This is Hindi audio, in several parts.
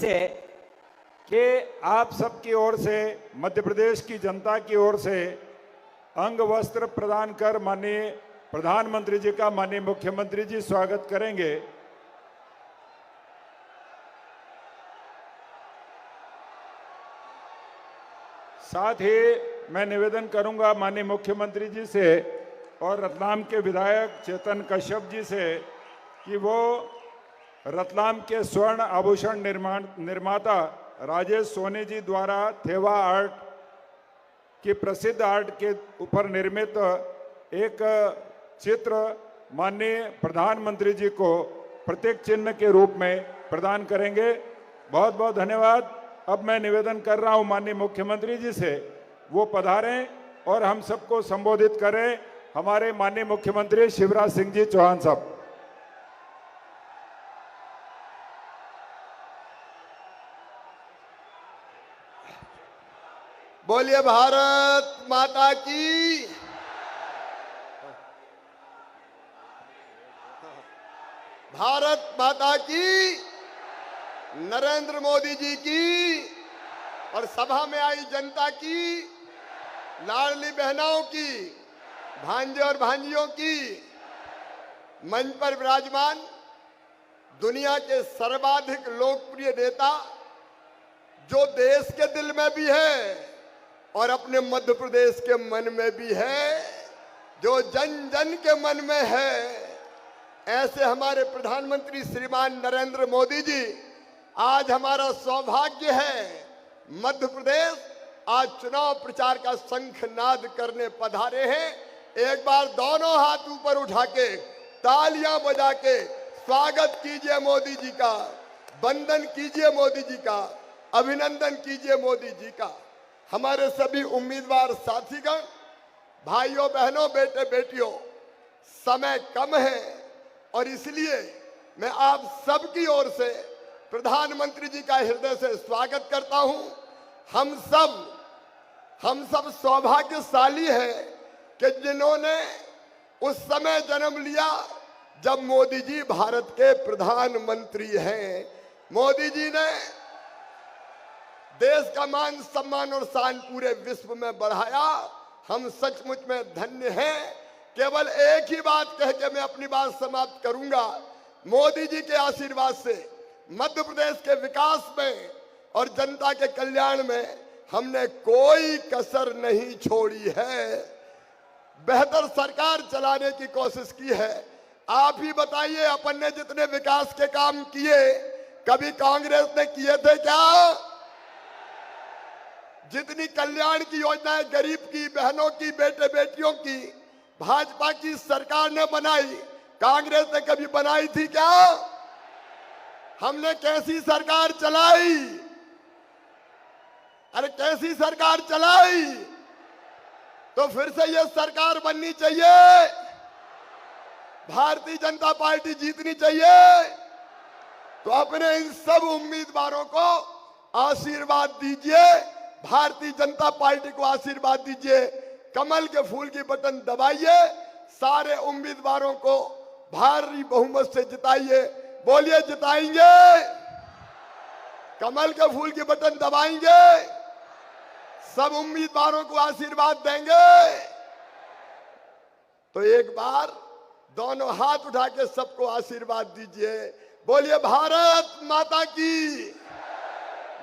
से कि आप सबकी ओर से, मध्य प्रदेश की जनता की ओर से अंग वस्त्र प्रदान कर माननीय प्रधानमंत्री जी का माननीय मुख्यमंत्री जी स्वागत करेंगे। साथ ही मैं निवेदन करूंगा माननीय मुख्यमंत्री जी से और रतलाम के विधायक चेतन कश्यप जी से कि वो रतलाम के स्वर्ण आभूषण निर्माता राजेश सोनी जी द्वारा थेवा आर्ट की प्रसिद्ध आर्ट के ऊपर निर्मित एक चित्र माननीय प्रधानमंत्री जी को प्रतीक चिन्ह के रूप में प्रदान करेंगे। बहुत बहुत धन्यवाद। अब मैं निवेदन कर रहा हूं माननीय मुख्यमंत्री जी से वो पधारें और हम सबको संबोधित करें। हमारे माननीय मुख्यमंत्री शिवराज सिंह जी चौहान साहब। बोलिए भारत माता की। भारत माता की, नरेंद्र मोदी जी की और सभा में आई जनता की, लाडली बहनों की, भांजे और भांजियों की, मंच पर विराजमान दुनिया के सर्वाधिक लोकप्रिय नेता जो देश के दिल में भी है और अपने मध्य प्रदेश के मन में भी है, जो जन जन के मन में है, ऐसे हमारे प्रधानमंत्री श्रीमान नरेंद्र मोदी जी, आज हमारा सौभाग्य है मध्य प्रदेश आज चुनाव प्रचार का शंखनाद करने पधारे हैं। एक बार दोनों हाथ ऊपर उठा के तालियां बजा के स्वागत कीजिए मोदी जी का, वंदन कीजिए मोदी जी का, अभिनंदन कीजिए मोदी जी का। हमारे सभी उम्मीदवार साथीगण, भाइयों बहनों, बेटे बेटियों, समय कम है और इसलिए मैं आप सबकी ओर से प्रधानमंत्री जी का हृदय से स्वागत करता हूं। हम सब सौभाग्यशाली हैं कि जिन्होंने उस समय जन्म लिया जब मोदी जी भारत के प्रधानमंत्री हैं। मोदी जी ने देश का मान सम्मान और शान पूरे विश्व में बढ़ाया। हम सचमुच में धन्य हैं। केवल एक ही बात कह के मैं अपनी बात समाप्त करूंगा। मोदी जी के आशीर्वाद से मध्य प्रदेश के विकास में और जनता के कल्याण में हमने कोई कसर नहीं छोड़ी है। बेहतर सरकार चलाने की कोशिश की है। आप ही बताइए, अपन ने जितने विकास के काम किए कभी कांग्रेस ने किए थे क्या? जितनी कल्याण की योजनाएं गरीब की, बहनों की, बेटे बेटियों की भाजपा की सरकार ने बनाई, कांग्रेस ने कभी बनाई थी क्या? हमने कैसी सरकार चलाई? अरे कैसी सरकार चलाई? तो फिर से ये सरकार बननी चाहिए। भारतीय जनता पार्टी जीतनी चाहिए। तो अपने इन सब उम्मीदवारों को आशीर्वाद दीजिए, भारतीय जनता पार्टी को आशीर्वाद दीजिए, कमल के फूल की बटन दबाइए, सारे उम्मीदवारों को भारी बहुमत से जिताइए। बोलिए जिताएंगे, कमल के फूल की बटन दबाएंगे, सब उम्मीदवारों को आशीर्वाद देंगे। तो एक बार दोनों हाथ उठा के सबको आशीर्वाद दीजिए। बोलिए भारत माता की।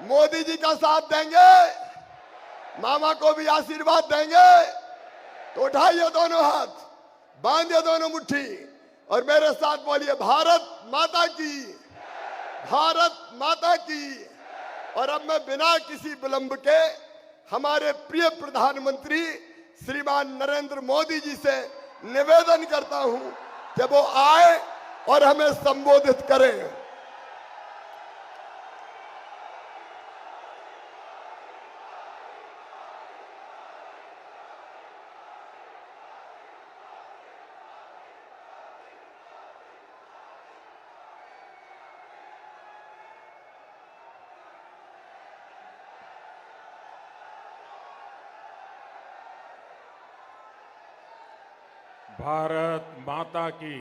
मोदी जी का साथ देंगे, मामा को भी आशीर्वाद देंगे। तो उठाइए दोनों हाथ, बांधिए दोनों मुट्ठी और मेरे साथ बोलिए भारत माता की, भारत माता की। और अब मैं बिना किसी विलंब के हमारे प्रिय प्रधानमंत्री श्रीमान नरेंद्र मोदी जी से निवेदन करता हूं कि वो आए और हमें संबोधित करें। भारत माता की,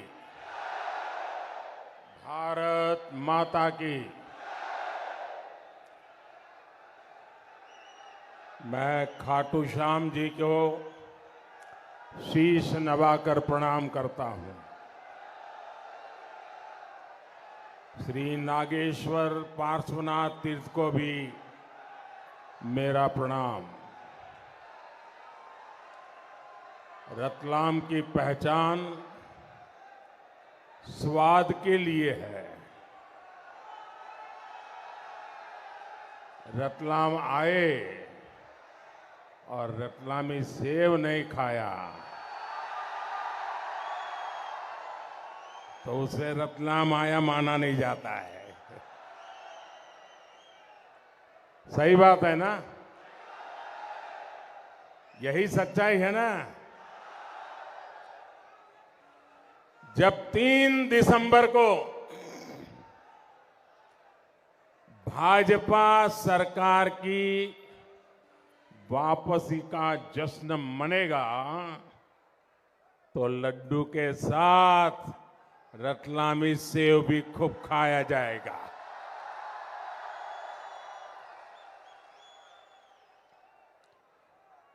भारत माता की। मैं खाटू श्याम जी को शीश नवाकर प्रणाम करता हूं। श्री नागेश्वर पार्श्वनाथ तीर्थ को भी मेरा प्रणाम। रतलाम की पहचान स्वाद के लिए है। रतलाम आए और रतलामी सेव नहीं खाया तो उसे रतलाम आया माना नहीं जाता है। सही बात है ना? यही सच्चाई है ना? जब 3 दिसंबर को भाजपा सरकार की वापसी का जश्न मनेगा तो लड्डू के साथ रतलामी सेव भी खूब खाया जाएगा।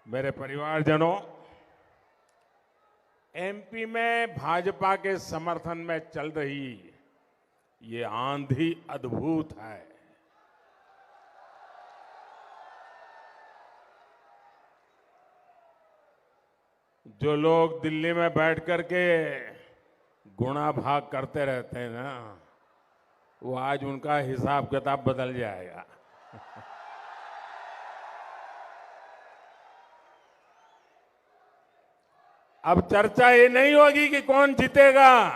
मेरे परिवारजनों, एमपी में भाजपा के समर्थन में चल रही ये आंधी अद्भुत है। जो लोग दिल्ली में बैठ करके गुणा भाग करते रहते हैं ना, वो आज उनका हिसाब किताब बदल जाएगा। अब चर्चा ये नहीं होगी कि कौन जीतेगा,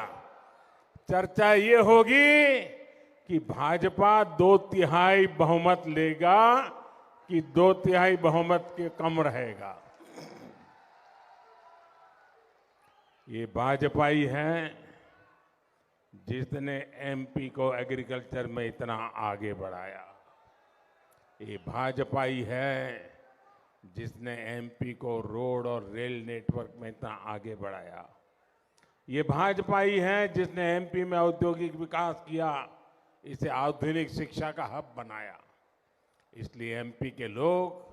चर्चा ये होगी कि भाजपा 2/3 बहुमत लेगा कि 2/3 बहुमत के कम रहेगा। ये भाजपा ही है जिसने एमपी को एग्रीकल्चर में इतना आगे बढ़ाया। ये भाजपा ही है जिसने एमपी को रोड और रेल नेटवर्क में इतना आगे बढ़ाया। ये भाजपा ही है जिसने एमपी में औद्योगिक विकास किया, इसे आधुनिक शिक्षा का हब बनाया। इसलिए एमपी के लोग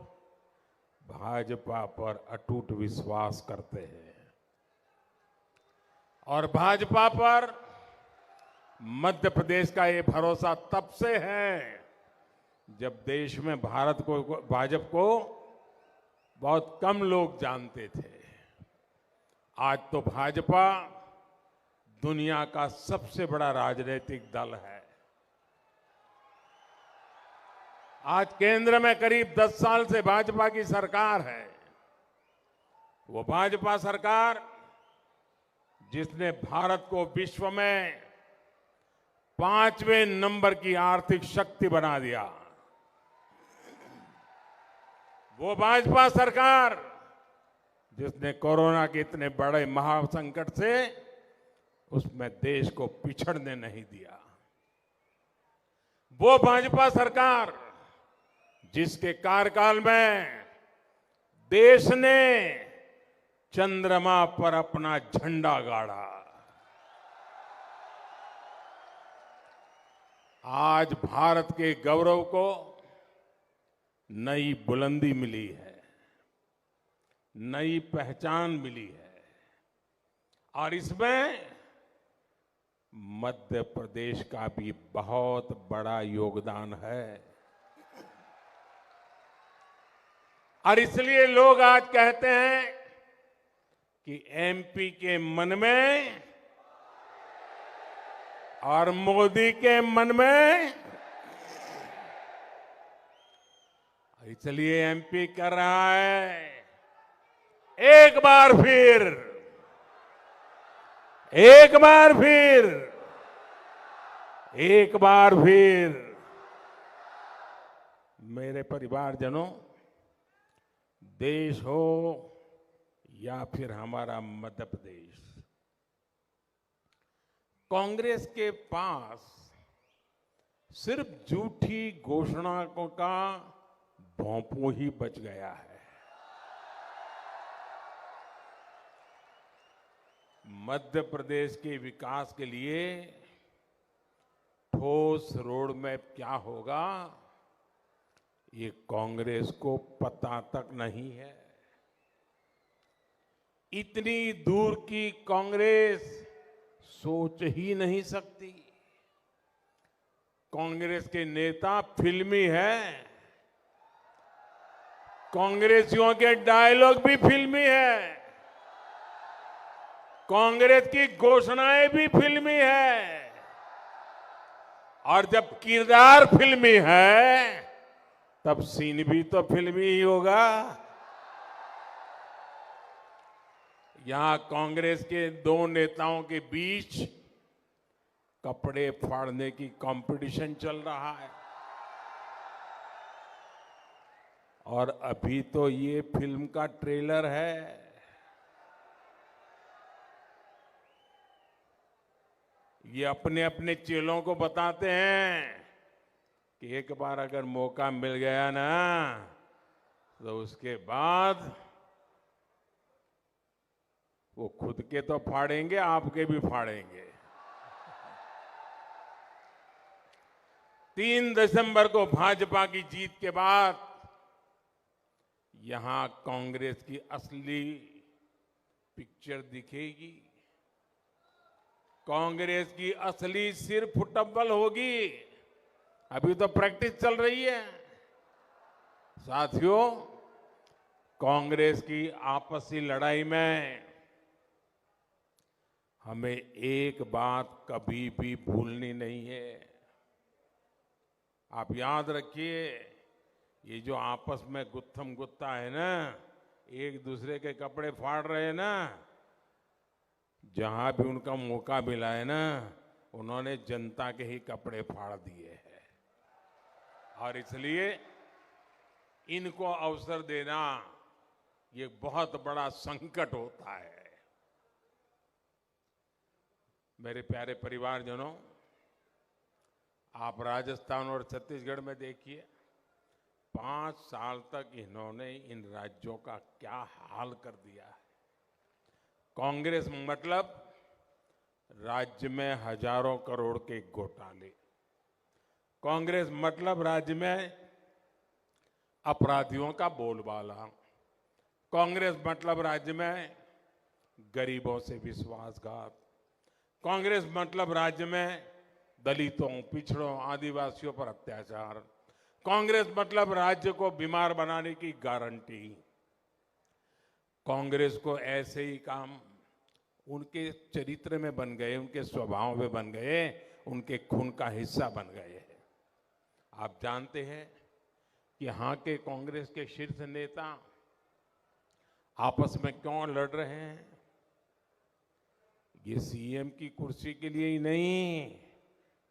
भाजपा पर अटूट विश्वास करते हैं और भाजपा पर मध्य प्रदेश का ये भरोसा तब से है जब देश में भाजपा को बहुत कम लोग जानते थे। आज तो भाजपा दुनिया का सबसे बड़ा राजनीतिक दल है। आज केंद्र में करीब 10 साल से भाजपा की सरकार है। वो भाजपा सरकार जिसने भारत को विश्व में 5वें नंबर की आर्थिक शक्ति बना दिया। वो भाजपा सरकार जिसने कोरोना के इतने बड़े महासंकट से उसमें देश को पिछड़ने नहीं दिया। वो भाजपा सरकार जिसके कार्यकाल में देश ने चंद्रमा पर अपना झंडा गाड़ा। आज भारत के गौरव को नई बुलंदी मिली है, नई पहचान मिली है और इसमें मध्य प्रदेश का भी बहुत बड़ा योगदान है। और इसलिए लोग आज कहते हैं कि एमपी के मन में और मोदी के मन में, इसलिए एमपी कर रहा है एक बार फिर मेरे परिवारजनों, देश हो या फिर हमारा मध्य प्रदेश, कांग्रेस के पास सिर्फ झूठी घोषणाओं का भोंपू ही बच गया है। मध्य प्रदेश के विकास के लिए ठोस रोड मैप क्या होगा, ये कांग्रेस को पता तक नहीं है। इतनी दूर की कांग्रेस सोच ही नहीं सकती। कांग्रेस के नेता फिल्मी हैं। कांग्रेसियों के डायलॉग भी फिल्मी है। कांग्रेस की घोषणाएं भी फिल्मी है। और जब किरदार फिल्मी है तब सीन भी तो फिल्मी ही होगा। यहां कांग्रेस के दो नेताओं के बीच कपड़े फाड़ने की कंपटीशन चल रहा है। और अभी तो ये फिल्म का ट्रेलर है। ये अपने अपने चेलों को बताते हैं कि एक बार अगर मौका मिल गया ना तो उसके बाद वो खुद के तो फाड़ेंगे, आपके भी फाड़ेंगे। 3 दिसंबर को भाजपा की जीत के बाद यहां कांग्रेस की असली पिक्चर दिखेगी। कांग्रेस की असली सिर फुटबॉल होगी। अभी तो प्रैक्टिस चल रही है। साथियों, कांग्रेस की आपसी लड़ाई में हमें एक बात कभी भी भूलनी नहीं है। आप याद रखिए, ये जो आपस में गुत्थम गुत्ता है ना, एक दूसरे के कपड़े फाड़ रहे हैं ना, जहां भी उनका मौका मिला है ना, उन्होंने जनता के ही कपड़े फाड़ दिए हैं। और इसलिए इनको अवसर देना ये बहुत बड़ा संकट होता है। मेरे प्यारे परिवारजनों, आप राजस्थान और छत्तीसगढ़ में देखिए, 5 साल तक इन्होंने इन राज्यों का क्या हाल कर दिया है। कांग्रेस मतलब राज्य में हजारों करोड़ के घोटाले। कांग्रेस मतलब राज्य में अपराधियों का बोलबाला। कांग्रेस मतलब राज्य में गरीबों से विश्वासघात। कांग्रेस मतलब राज्य में दलितों, पिछड़ों, आदिवासियों पर अत्याचार। कांग्रेस मतलब राज्य को बीमार बनाने की गारंटी। कांग्रेस को ऐसे ही काम उनके चरित्र में बन गए, उनके स्वभाव में बन गए, उनके खून का हिस्सा बन गए हैं। आप जानते हैं कि यहाँ के कांग्रेस के शीर्ष नेता आपस में क्यों लड़ रहे हैं? ये सीएम की कुर्सी के लिए ही नहीं,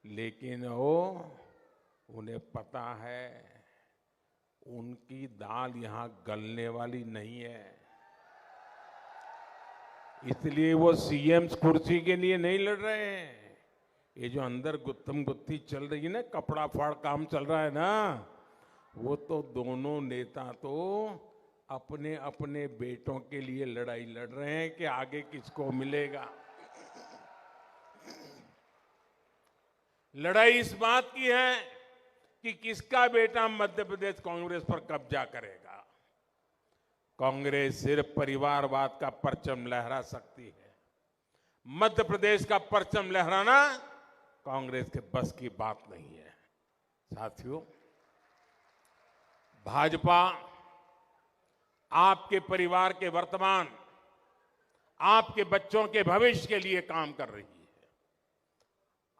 लेकिन उन्हें पता है उनकी दाल यहां गलने वाली नहीं है। इसलिए वो सीएम कुर्सी के लिए नहीं लड़ रहे हैं। ये जो अंदर गुत्थम गुत्थी चल रही है ना, कपड़ा फाड़ काम चल रहा है ना, वो तो दोनों नेता तो अपने अपने बेटों के लिए लड़ाई लड़ रहे हैं कि आगे किसको मिलेगा। लड़ाई इस बात की है कि किसका बेटा मध्य प्रदेश कांग्रेस पर कब्जा करेगा। कांग्रेस सिर्फ परिवारवाद का परचम लहरा सकती है। मध्य प्रदेश का परचम लहराना कांग्रेस के बस की बात नहीं है। साथियों, भाजपा आपके परिवार के वर्तमान, आपके बच्चों के भविष्य के लिए काम कर रही है।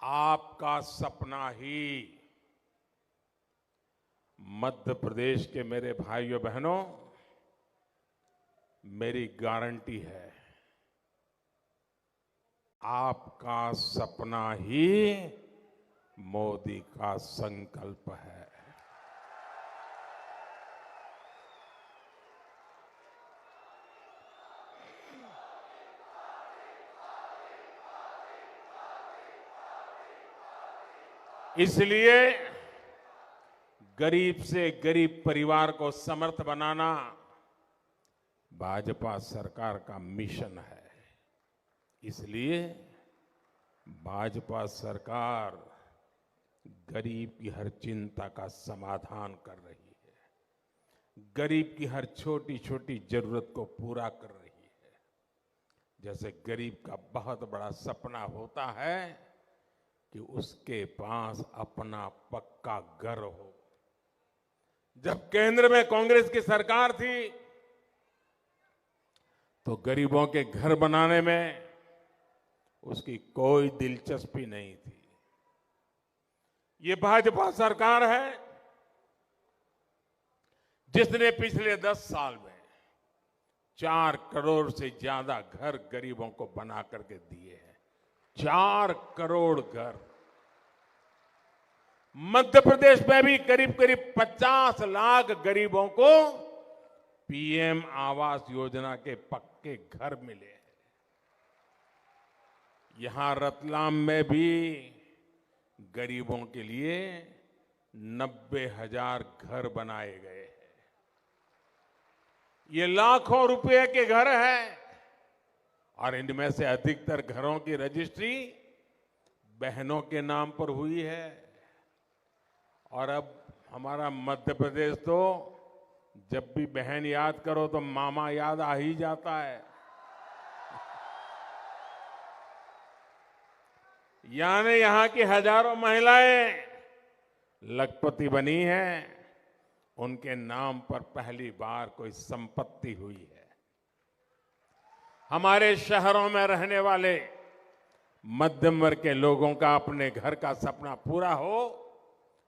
आपका सपना ही मध्य प्रदेश के मेरे भाइयों बहनों, मेरी गारंटी है, आपका सपना ही मोदी का संकल्प है। इसलिए गरीब से गरीब परिवार को समर्थ बनाना भाजपा सरकार का मिशन है। इसलिए भाजपा सरकार गरीब की हर चिंता का समाधान कर रही है। गरीब की हर छोटी छोटी जरूरत को पूरा कर रही है। जैसे गरीब का बहुत बड़ा सपना होता है कि उसके पास अपना पक्का घर हो। जब केंद्र में कांग्रेस की सरकार थी तो गरीबों के घर बनाने में उसकी कोई दिलचस्पी नहीं थी। ये भाजपा सरकार है जिसने पिछले 10 साल में 4 करोड़ से ज्यादा घर गरीबों को बना करके दिए हैं। 4 करोड़ घर। मध्य प्रदेश में भी करीब करीब 50 लाख गरीबों को पीएम आवास योजना के पक्के घर मिले हैं। यहां रतलाम में भी गरीबों के लिए 90,000 घर बनाए गए हैं। ये लाखों रुपए के घर हैं और इनमें से अधिकतर घरों की रजिस्ट्री बहनों के नाम पर हुई है। और अब हमारा मध्य प्रदेश तो जब भी बहन याद करो तो मामा याद आ ही जाता है। यानी यहां की हजारों महिलाएं लखपति बनी हैं, उनके नाम पर पहली बार कोई संपत्ति हुई है। हमारे शहरों में रहने वाले मध्यम वर्ग के लोगों का अपने घर का सपना पूरा हो,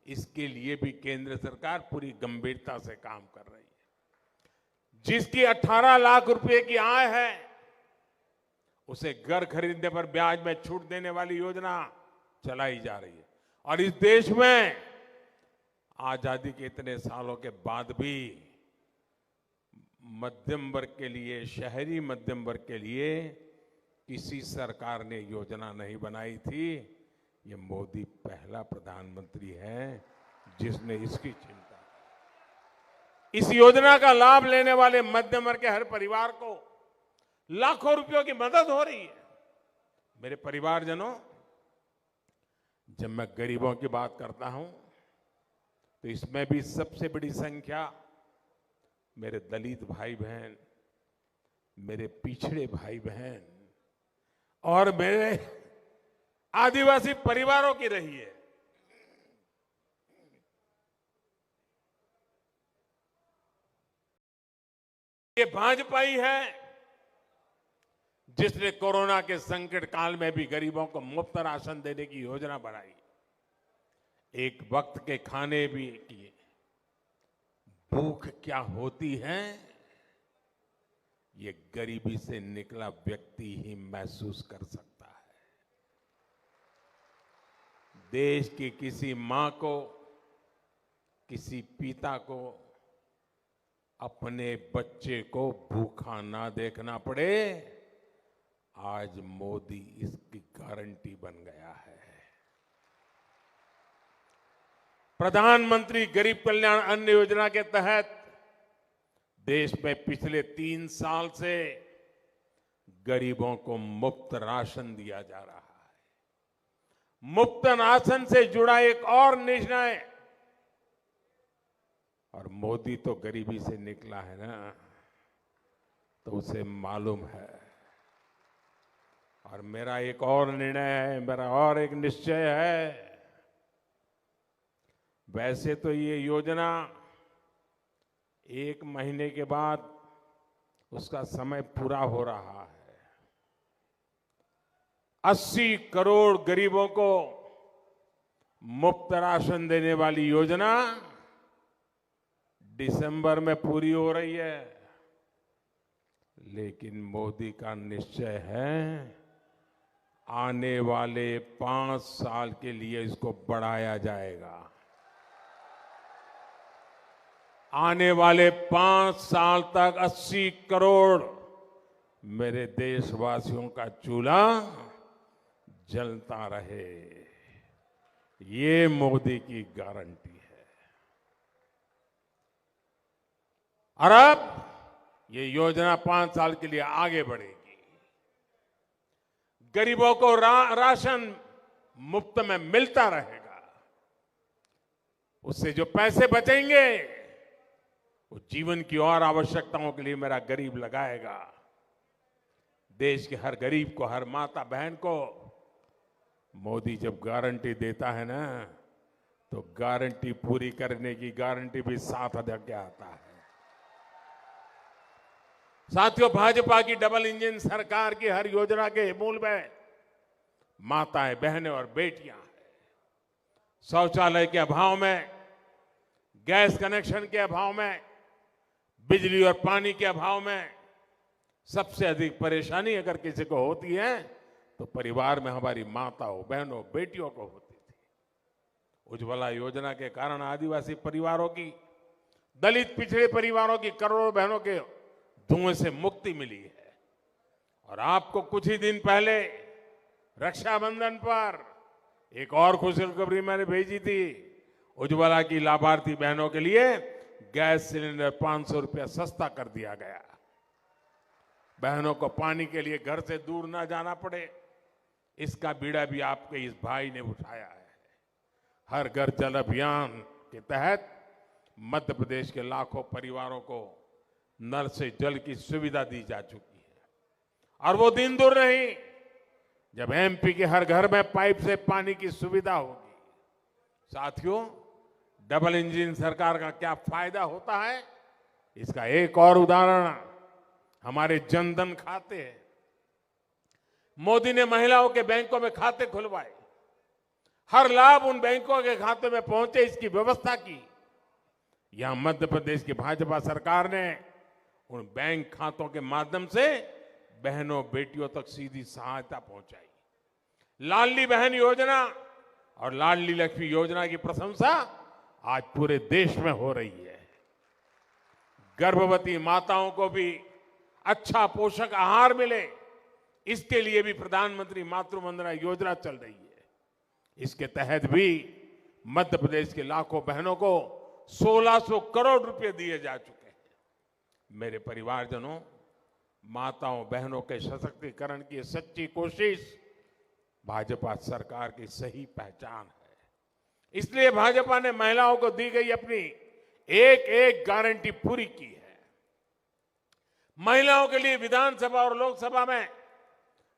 इसके लिए भी केंद्र सरकार पूरी गंभीरता से काम कर रही है। जिसकी 18 लाख रुपए की आय है उसे घर खरीदने पर ब्याज में छूट देने वाली योजना चलाई जा रही है। और इस देश में आजादी के इतने सालों के बाद भी मध्यम वर्ग के लिए, शहरी मध्यम वर्ग के लिए किसी सरकार ने योजना नहीं बनाई थी। ये मोदी पहला प्रधानमंत्री है जिसने इसकी चिंता की। इस योजना का लाभ लेने वाले मध्यम वर्ग के हर परिवार को लाखों रुपयों की मदद हो रही है। मेरे परिवारजनों, जब मैं गरीबों की बात करता हूं तो इसमें भी सबसे बड़ी संख्या मेरे दलित भाई बहन, मेरे पिछड़े भाई बहन और मेरे आदिवासी परिवारों की रही है। ये भाजपा ही है जिसने कोरोना के संकट काल में भी गरीबों को मुफ्त राशन देने की योजना बनाई, एक वक्त के खाने भी किए। भूख क्या होती है ये गरीबी से निकला व्यक्ति ही महसूस कर सकता है। देश की किसी मां को, किसी पिता को अपने बच्चे को भूखा ना देखना पड़े, आज मोदी इसकी गारंटी बन गया है। प्रधानमंत्री गरीब कल्याण अन्न योजना के तहत देश में पिछले 3 साल से गरीबों को मुफ्त राशन दिया जा रहा है। मुफ्त राशन से जुड़ा एक और निर्णय, और मोदी तो गरीबी से निकला है ना, तो उसे मालूम है। और मेरा एक और निर्णय है, मेरा और एक निश्चय है। वैसे तो ये योजना 1 महीने के बाद उसका समय पूरा हो रहा है। 80 करोड़ गरीबों को मुफ्त राशन देने वाली योजना दिसंबर में पूरी हो रही है। लेकिन मोदी का निश्चय है आने वाले 5 साल के लिए इसको बढ़ाया जाएगा। आने वाले 5 साल तक 80 करोड़ मेरे देशवासियों का चूल्हा जलता रहे, ये मोदी की गारंटी है। और अब ये योजना 5 साल के लिए आगे बढ़ेगी। गरीबों को राशन मुफ्त में मिलता रहेगा। उससे जो पैसे बचेंगे वो जीवन की और आवश्यकताओं के लिए मेरा गरीब लगाएगा। देश के हर गरीब को, हर माता बहन को मोदी जब गारंटी देता है ना, तो गारंटी पूरी करने की गारंटी भी साथ के आता है। साथियों, भाजपा की डबल इंजन सरकार की हर योजना के मूल में माताएं, बहनें और बेटियां हैं। शौचालय के अभाव में, गैस कनेक्शन के अभाव में, बिजली और पानी के अभाव में सबसे अधिक परेशानी अगर किसी को होती है तो परिवार में हमारी माताओं, बहनों, बेटियों को होती थी। उज्ज्वला योजना के कारण आदिवासी परिवारों की, दलित पिछड़े परिवारों की करोड़ों बहनों के धुएं से मुक्ति मिली है। और आपको कुछ ही दिन पहले रक्षाबंधन पर एक और खुशखबरी मैंने भेजी थी। उज्ज्वला की लाभार्थी बहनों के लिए गैस सिलेंडर 500 रुपया सस्ता कर दिया गया। बहनों को पानी के लिए घर से दूर ना जाना पड़े, इसका बीड़ा भी आपके इस भाई ने उठाया है। हर घर जल अभियान के तहत मध्य प्रदेश के लाखों परिवारों को नल से जल की सुविधा दी जा चुकी है। और वो दिन दूर नहीं जब एमपी के हर घर में पाइप से पानी की सुविधा होगी। साथियों, डबल इंजन सरकार का क्या फायदा होता है, इसका एक और उदाहरण हमारे जनधन खाते हैं। मोदी ने महिलाओं के बैंकों में खाते खुलवाए, हर लाभ उन बैंकों के खाते में पहुंचे, इसकी व्यवस्था की। यहां मध्य प्रदेश की भाजपा सरकार ने उन बैंक खातों के माध्यम से बहनों, बेटियों तक सीधी सहायता पहुंचाई। लाडली बहन योजना और लाडली लक्ष्मी योजना की प्रशंसा आज पूरे देश में हो रही है। गर्भवती माताओं को भी अच्छा पोषक आहार मिले, इसके लिए भी प्रधानमंत्री मातृ वंदना योजना चल रही है। इसके तहत भी मध्य प्रदेश के लाखों बहनों को 1600 करोड़ रुपए दिए जा चुके हैं। मेरे परिवारजनों, माताओं, बहनों के सशक्तिकरण की सच्ची कोशिश भाजपा सरकार की सही पहचान है। इसलिए भाजपा ने महिलाओं को दी गई अपनी एक एक गारंटी पूरी की है। महिलाओं के लिए विधानसभा और लोकसभा में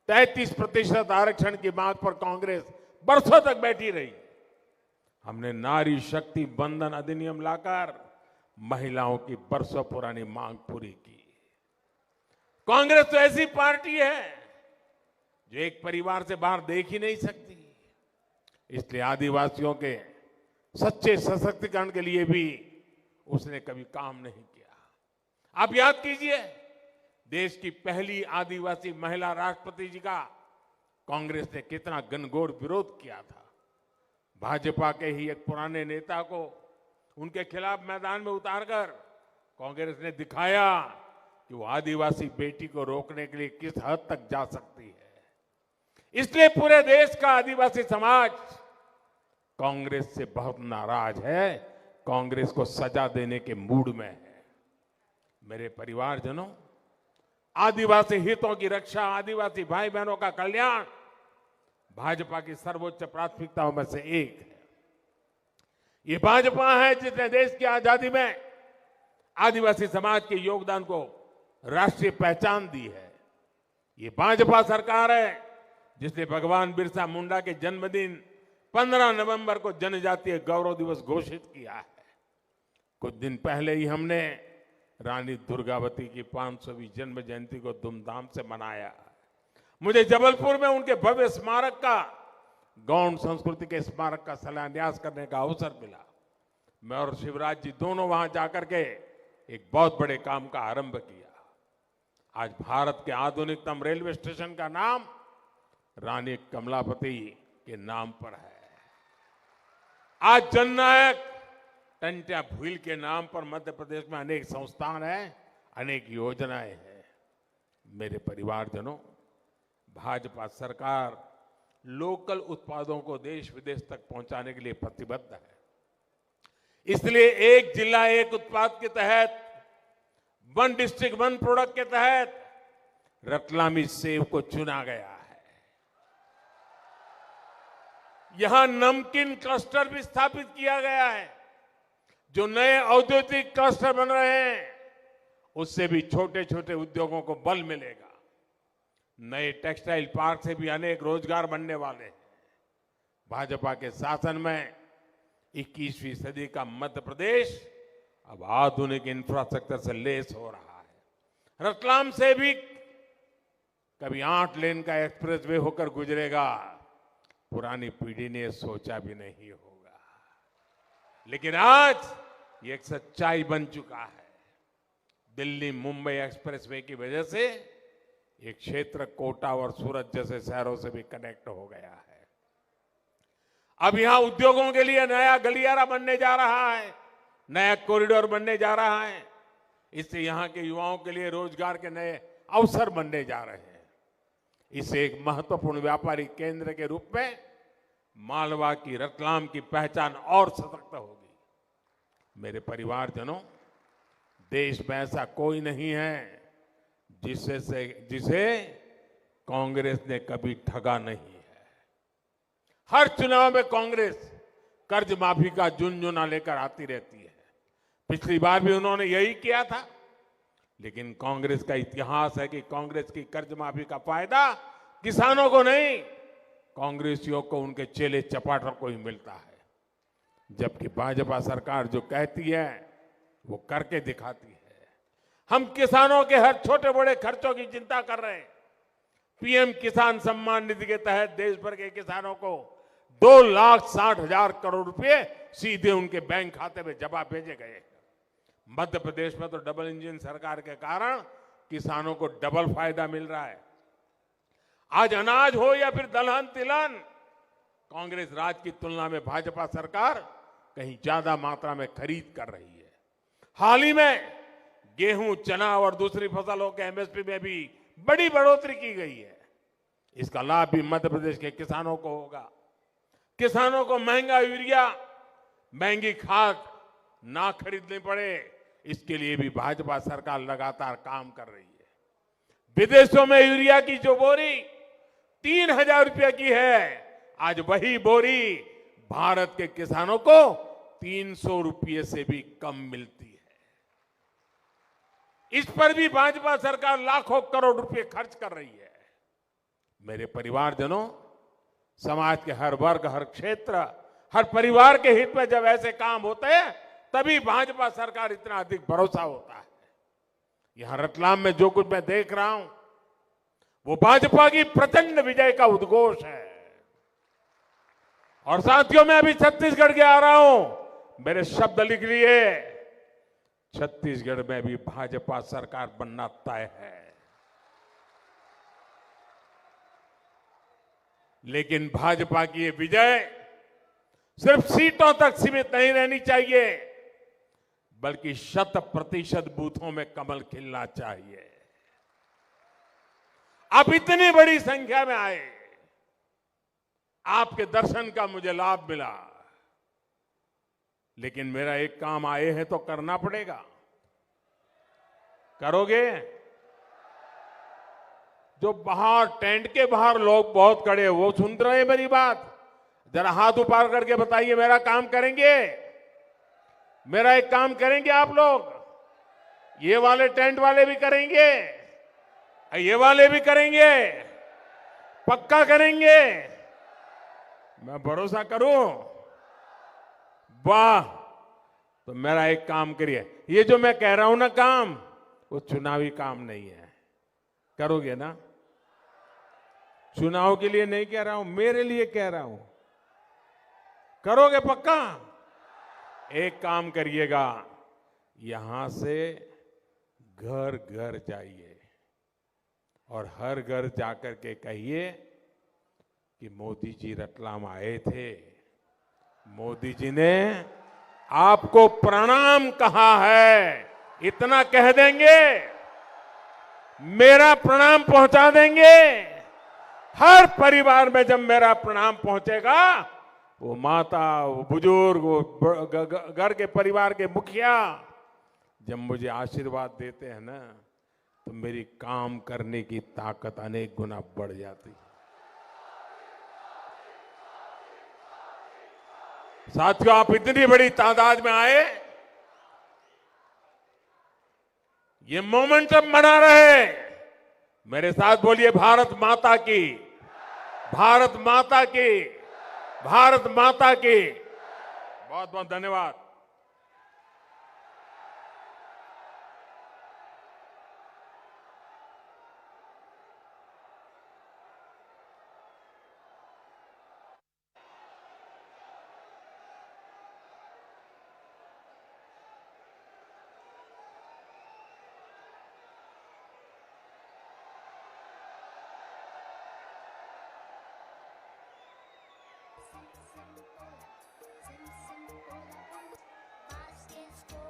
33% आरक्षण की बात पर कांग्रेस बरसों तक बैठी रही। हमने नारी शक्ति बंधन अधिनियम लाकर महिलाओं की बरसों पुरानी मांग पूरी की। कांग्रेस तो ऐसी पार्टी है जो एक परिवार से बाहर देख ही नहीं सकती। इसलिए आदिवासियों के सच्चे सशक्तिकरण के लिए भी उसने कभी काम नहीं किया। आप याद कीजिए, देश की पहली आदिवासी महिला राष्ट्रपति जी का कांग्रेस ने कितना घनघोर विरोध किया था। भाजपा के ही एक पुराने नेता को उनके खिलाफ मैदान में उतारकर कांग्रेस ने दिखाया कि वो आदिवासी बेटी को रोकने के लिए किस हद तक जा सकती है। इसलिए पूरे देश का आदिवासी समाज कांग्रेस से बहुत नाराज है, कांग्रेस को सजा देने के मूड में है। मेरे परिवारजनों, आदिवासी हितों की रक्षा, आदिवासी भाई बहनों का कल्याण भाजपा की सर्वोच्च प्राथमिकताओं में से एक है। ये भाजपा है जिसने देश की आजादी में आदिवासी समाज के योगदान को राष्ट्रीय पहचान दी है। ये भाजपा सरकार है जिसने भगवान बिरसा मुंडा के जन्मदिन 15 नवंबर को जनजातीय गौरव दिवस घोषित किया है। कुछ दिन पहले ही हमने रानी दुर्गावती की 500वीं जन्म जयंती को धूमधाम से मनाया। मुझे जबलपुर में उनके भव्य स्मारक का, गौड़ संस्कृति के स्मारक का शिलान्यास करने का अवसर मिला। मैं और शिवराज जी दोनों वहां जाकर के एक बहुत बड़े काम का आरंभ किया। आज भारत के आधुनिकतम रेलवे स्टेशन का नाम रानी कमलापति के नाम पर है। आज जननायक टंट्या भील के नाम पर मध्य प्रदेश में अनेक संस्थान हैं, अनेक योजनाएं हैं। मेरे परिवारजनों, भाजपा सरकार लोकल उत्पादों को देश विदेश तक पहुंचाने के लिए प्रतिबद्ध है। इसलिए एक जिला एक उत्पाद के तहत, वन डिस्ट्रिक्ट वन प्रोडक्ट के तहत रतलामी सेब को चुना गया है। यहां नमकीन क्लस्टर भी स्थापित किया गया है जो नए औद्योगिक क्लस्टर बन रहे हैं उससे भी छोटे छोटे उद्योगों को बल मिलेगा। नए टेक्सटाइल पार्क से भी अनेक रोजगार बनने वाले हैं। भाजपा के शासन में 21वीं सदी का मध्य प्रदेश अब आधुनिक इंफ्रास्ट्रक्चर से लैस हो रहा है। रतलाम से भी कभी 8 लेन का एक्सप्रेसवे होकर गुजरेगा, पुरानी पीढ़ी ने सोचा भी नहीं होगा। लेकिन आज ये एक सच्चाई बन चुका है। दिल्ली मुंबई एक्सप्रेसवे की वजह से एक क्षेत्र कोटा और सूरत जैसे शहरों से भी कनेक्ट हो गया है। अब यहां उद्योगों के लिए नया गलियारा बनने जा रहा है, नया कॉरिडोर बनने जा रहा है। इससे यहां के युवाओं के लिए रोजगार के नए अवसर बनने जा रहे हैं। इससे एक महत्वपूर्ण व्यापारिक केंद्र के रूप में मालवा की रतलाम की पहचान और सशक्त होगी। मेरे परिवारजनों, देश में ऐसा कोई नहीं है जिसे कांग्रेस ने कभी ठगा नहीं है। हर चुनाव में कांग्रेस कर्ज माफी का झुनझुना लेकर आती रहती है। पिछली बार भी उन्होंने यही किया था। लेकिन कांग्रेस का इतिहास है कि कांग्रेस की कर्ज माफी का फायदा किसानों को नहीं, कांग्रेसियों को, उनके चेले चपाटर को ही मिलता है। जबकि भाजपा सरकार जो कहती है वो करके दिखाती है। हम किसानों के हर छोटे बड़े खर्चों की चिंता कर रहे हैं। पीएम किसान सम्मान निधि के तहत देश भर के किसानों को 2,60,000 करोड़ रुपए सीधे उनके बैंक खाते में जमा भेजे गए। मध्य प्रदेश में तो डबल इंजन सरकार के कारण किसानों को डबल फायदा मिल रहा है। आज अनाज हो या फिर दलहन तिलहन, कांग्रेस राज की तुलना में भाजपा सरकार कहीं ज्यादा मात्रा में खरीद कर रही है। हाल ही में गेहूं, चना और दूसरी फसलों के एमएसपी में भी बड़ी बढ़ोतरी की गई है। इसका लाभ भी मध्य प्रदेश के किसानों को होगा। किसानों को महंगा यूरिया, महंगी खाद ना खरीदनी पड़े, इसके लिए भी भाजपा सरकार लगातार काम कर रही है। विदेशों में यूरिया की जो बोरी 3,000 रुपये की है, आज वही बोरी भारत के किसानों को 300 रुपये से भी कम मिलती है। इस पर भी भाजपा सरकार लाखों करोड़ रुपए खर्च कर रही है। मेरे परिवारजनों, समाज के हर वर्ग, हर क्षेत्र, हर परिवार के हित में जब ऐसे काम होते हैं तभी भाजपा सरकार इतना अधिक भरोसा होता है। यहां रतलाम में जो कुछ मैं देख रहा हूं वो भाजपा की प्रचंड विजय का उद्घोष है। और साथियों, मैं अभी छत्तीसगढ़ के आ रहा हूं, मेरे शब्द लिख लिए। छत्तीसगढ़ में भी भाजपा सरकार बनना तय है। लेकिन भाजपा की ये विजय सिर्फ सीटों तक सीमित नहीं रहनी चाहिए, बल्कि 100% बूथों में कमल खिलना चाहिए। आप इतनी बड़ी संख्या में आए, आपके दर्शन का मुझे लाभ मिला। लेकिन मेरा एक काम आए हैं तो करना पड़ेगा। करोगे? जो बाहर टेंट के बाहर लोग बहुत खड़े हैं, वो सुन रहे हैं मेरी बात? जरा हाथ ऊपर करके बताइए, मेरा काम करेंगे? मेरा एक काम करेंगे आप लोग? ये वाले टेंट वाले भी करेंगे, ये वाले भी करेंगे, पक्का करेंगे? मैं भरोसा करूं? वाह! तो मेरा एक काम करिए, ये जो मैं कह रहा हूं ना काम, वो चुनावी काम नहीं है। करोगे ना? चुनाव के लिए नहीं कह रहा हूं, मेरे लिए कह रहा हूं। करोगे पक्का? एक काम करिएगा, यहां से घर घर जाइए और हर घर जाकर के कहिए कि मोदी जी रतलाम आए थे, मोदी जी ने आपको प्रणाम कहा है। इतना कह देंगे, मेरा प्रणाम पहुंचा देंगे। हर परिवार में जब मेरा प्रणाम पहुंचेगा, वो माता, वो बुजुर्ग, वो घर के परिवार के मुखिया जब मुझे आशीर्वाद देते हैं ना, तो मेरी काम करने की ताकत अनेक गुना बढ़ जाती है। साथियों, आप इतनी बड़ी तादाद में आए, ये मोमेंटम बना रहे। मेरे साथ बोलिए भारत माता की, भारत माता की, भारत माता की। बहुत बहुत धन्यवाद। Baskets